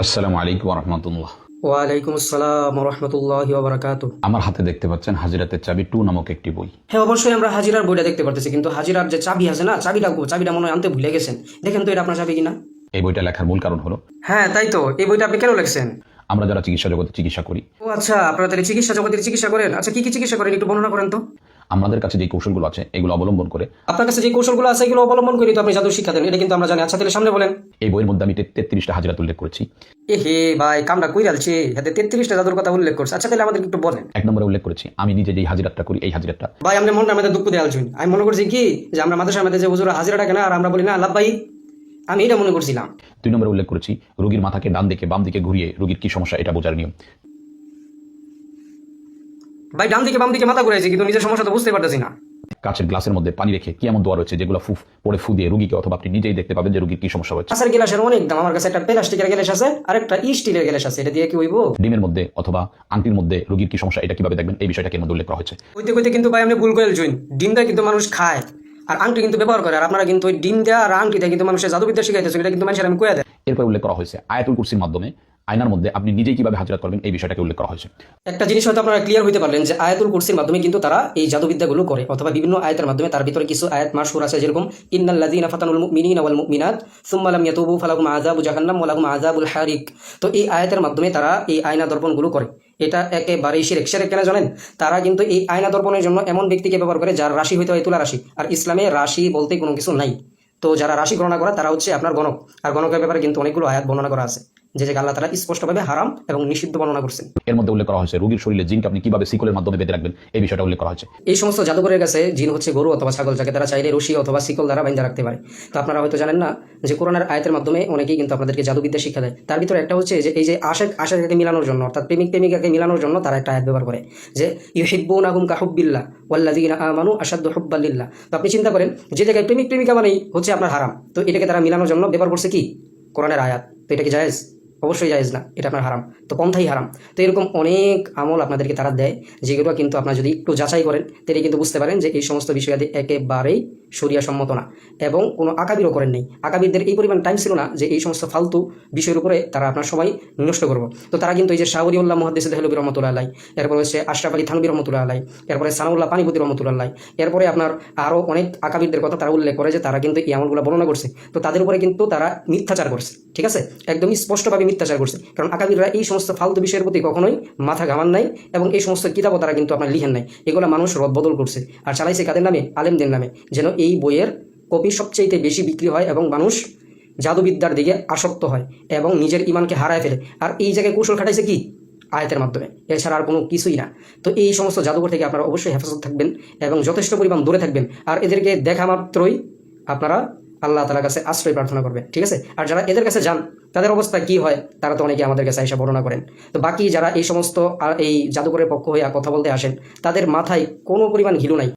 আসসালামু আলাইকুম রহমতুল্লাহ। ওয়ালাইকুম আসসালাম রহমতুল্লাহি ওয়া বারাকাতুহু। আমার হাতে দেখতে পাচ্ছেন হাজিরাতের চাবি 2 নামক একটি বই। হ্যাঁ, অবশ্যই আমরা হাজিরার বইটা দেখতে পারতেছি, কিন্তু হাজিরার যে চাবি আছে না, চাবিটা মনে হয় আনতে ভুলে গেছেন। দেখেন তো এটা আপনার চাবি কিনা। এই বইটা লেখার মূল কারণ হলো হ্যাঁ তাই তো, এই বইটা আপনি কেন লিখছেন? আমরা যারা চিকিৎসা জগতে চিকিৎসা করি, ও আচ্ছা, আপনারা তাহলে চিকিৎসা জগতের চিকিৎসা করেন। আচ্ছা, কি কি চিকিৎসা করেন একটু বর্ণনা করেন তো। আমাদের কাছে যে কৌশলগুলো আছে এগুলো অবলম্বন করে আপনার কাছে যে কৌশলগুলো আছে এগুলো অবলম্বন করি তো আপনি জাদু শিক্ষা দেন, এটা কিন্তু আমরা জানি। আচ্ছা তাহলে সামনে বলেন। এই বইয়ের মধ্যে আমি 33টা হাজিরাত উল্লেখ করেছি। এ হে ভাই, কামটা কইরালছে, হাতে 33টা জাদুর কথা উল্লেখ করছে। আচ্ছা তাহলে আমাদের একটু বলেন। এক নম্বরে উল্লেখ করেছি আমি নিজে যেই হাজিরাতটা করি এই হাজিরাতটা। ভাই আমরা মনটা আমাদের দুঃখ দেয়াল ছুঁই। আমি মনে করছি কি যে আমরা মাদ্রাসার মধ্যে যে হুজুরা হাজিরাটা কেনা আর আমরা বলি না লাভ ভাই, আমি এটা মনে করছিলাম। 2 নম্বরে উল্লেখ করেছি রোগীর মাথাকে ডান দিকে বাম দিকে ঘুরিয়ে রোগীর কি সমস্যা এটা বোঝার নিয়ম। ভাই ডান দিকে বাম দিকে মাথা ঘুরাইছে, কিন্তু নিজের সমস্যা তো বুঝতে পারতেছি না। কাচের গ্লাসের মধ্যে পানি রেখে কি এমন দোয়া রয়েছে যেগুলো পরে ফু দিয়ে রোগীকে অথবা আপনি নিজেই দেখতে পাবেন যে রোগীর কি সমস্যা হচ্ছে। কাঁচের গ্লাসের অনেক দাম, আমার কাছে একটা প্লাস্টিকের গ্লাস আছে আর একটা স্টিলের গ্লাস আছে, এটা দিয়ে কি হইব? ডিমের মধ্যে অথবা আংটির মধ্যে রোগীর কি সমস্যা এটা কিভাবে দেখবেন এই বিষয়টাকে এর মধ্যে উল্লেখ করা হয়েছে। কইতে কইতে কিন্তু ভাই আপনি ভুল করে জুইন। ডিমটা কিন্তু মানুষ খায় আর আংটি কিন্তু ব্যবহার করে, আর আপনারা কিন্তু ওই ডিম দেওয়া আর আংটি দিয়ে কিন্তু মানুষের জাদুবিদ্যা শিখাইতেছেন, এটা কিন্তু মানুষের আমি কয়ে দেয়। এরপর উল্লেখ করা হয়েছে আয়াতুল কুরসির মাধ্যমে আয়নার মধ্যে আপনি নিজেই কিভাবে হাজিরাত করবেন এই বিষয়টাকে উল্লেখ করা হয়েছে। একটা জিনিস হয়তো আপনারা ক্লিয়ার হইতে পারলেন যে আয়াতুল কুরসির মাধ্যমে কিন্তু তারা এই জাদুবিদ্যাগুলো করে, অথবা বিভিন্ন আয়াতের মাধ্যমে। তার ভিতরে কিছু আয়াত মাশহুর আছে, যেরকম ইন্নাল্লাযীনা ফাতানুল মুমিনিনা ওয়াল মুমিনাত সুম্মা লাম ইয়াতুবু ফালাহুম আযাবু জাহান্নাম ওয়া লাহুম আযাবুল হারিক। তো এই আয়াতের মাধ্যমে তারা এই আয়না দর্পণগুলো করে। এটা একেবারেই শিরক। শিরক কেন জানেন? তারা কিন্তু এই আয়না দর্পণের জন্য এমন ব্যক্তিকে ব্যবহার করে যার রাশি হইতে হয় তুলা রাশি, আর ইসলামে রাশি বলতে কোনো কিছু নাই। তো যারা রাশি গণনা করে তারা হচ্ছে আপনার গণক, আর গণকের ব্যাপারে কিন্তু অনেকগুলো আয়াত বর্ণনা করা আছে, যে আল্লাহ তাআলা স্পষ্টভাবে হারাম এবং নিষিদ্ধ বর্ণনা করছেন। এর মধ্যে উল্লেখ করা হয়েছে রোগীর শরীরে জিনকে আপনি কিভাবে শিকলের মাধ্যমে বেঁধে রাখবেন এই বিষয়টা উল্লেখ করা হয়েছে। এই সমস্ত জাদুঘরের কাছে জিন হচ্ছে গরু অথবা ছাগল, যাকে তারা চাইলে রশি অথবা শিকল দ্বারা বাইন্ধা রাখতে পারে। তো আপনারা হয়তো জানেন না যে কোরআনের আয়াতের মাধ্যমে অনেকেই কিন্তু আপনাদেরকে জাদুবিদ্যা শিক্ষা দেয়। তার ভিতরে একটা হচ্ছে যে এই যে আশাকে মিলানোর জন্য, অর্থাৎ প্রেমিক প্রেমিকাকে মিলানোর জন্য তারা একটা আয়াত ব্যবহার করে, যে ইউহিব্বুনাহুম কাহুব্বিল্লাহ ওয়াল্লাযীনা আমানু আশাদ্দু হুব্বান লিল্লাহ। তো আপনি চিন্তা করেন, যে জায়গায় প্রেমিক প্রেমিকা মানেই হচ্ছে আপনার হারাম, তো এটাকে তারা মিলানোর জন্য ব্যবহার করছে কি? কোরআনের আয়াত। তো এটা কি জায়েজ? অবশ্যই জায়েজ না, এটা আপনার হারাম। তো পন্থাই হারাম। তো এরকম অনেক আমল আপনাদেরকে তারা দেয়, যেগুলো কিন্তু আপনারা যদি একটু যাচাই করেন তাহলে কিন্তু বুঝতে পারেন যে এই সমস্ত বিষয়াদি একেবারেই শরিয়া সম্মত না, এবং কোনো আকাবিরও করেন নেই। আকাবিরদের এই পরিমাণ টাইম ছিল না যে এই সমস্ত ফালতু বিষয়ের উপরে তারা আপনার সময় নষ্ট করবো। তো তারা কিন্তু এই যে শাহ ওলিউল্লাহ মুহাদ্দিস দেহলভী রহমতুল্লাহ আলাইহি, এরপরে হচ্ছে আশরাফ আলী থানভী রহমতুল্লাহ আলাইহি, এরপরে সানাউল্লাহ পানিপতি রহমতুল্লাহ আলাইহি, এরপরে আপনার আরও অনেক আকাবিরদের কথা তারা উল্লেখ করে যে তারা কিন্তু এই আমলগুলো বর্ণনা করছে। তো তাদের উপরে কিন্তু তারা মিথ্যাচার করছে, ঠিক আছে, একদমই স্পষ্টভাবে মিথ্যাচার করছে। কারণ আকাবিররা এই সমস্ত ফালতু বিষয়ের প্রতি কখনোই মাথা ঘামান নাই, এবং এই সমস্ত কিতাবও তারা কিন্তু আপনার লিখেন নাই। এগুলো মানুষ রদবদল করছে আর চালাইছে কাদের নামে? আলেমদের নামে, যেন এই বইয়ের কপি সবচেয়ে বেশি বিক্রি হয় এবং মানুষ জাদুবিদ্যার দিকে আসক্ত হয় এবং নিজের ইমানকে হারায় ফেলে। আর এই জায়গায় কৌশল খাটাইছে কি? আয়াতের মাধ্যমে, এছাড়া আর কোনো কিছুই না। তো এই সমস্ত জাদুঘর থেকে আপনারা অবশ্যই হেফাজত থাকবেন এবং যথেষ্ট পরিমাণ দূরে থাকবেন। আর এদেরকে দেখা মাত্রই আপনারা আল্লাহ তাআলার কাছে আশ্রয় প্রার্থনা করবেন, ঠিক আছে? আর যারা এদের কাছে যান তাদের অবস্থা কি হয় তারা তো অনেকে আমাদের কাছে এসে বর্ণনা করেন। তো বাকি যারা এই সমস্ত এই জাদুঘরের পক্ষ হয়ে কথা বলতে আসেন তাদের মাথায় কোনো পরিমাণ ঘিলু নাই।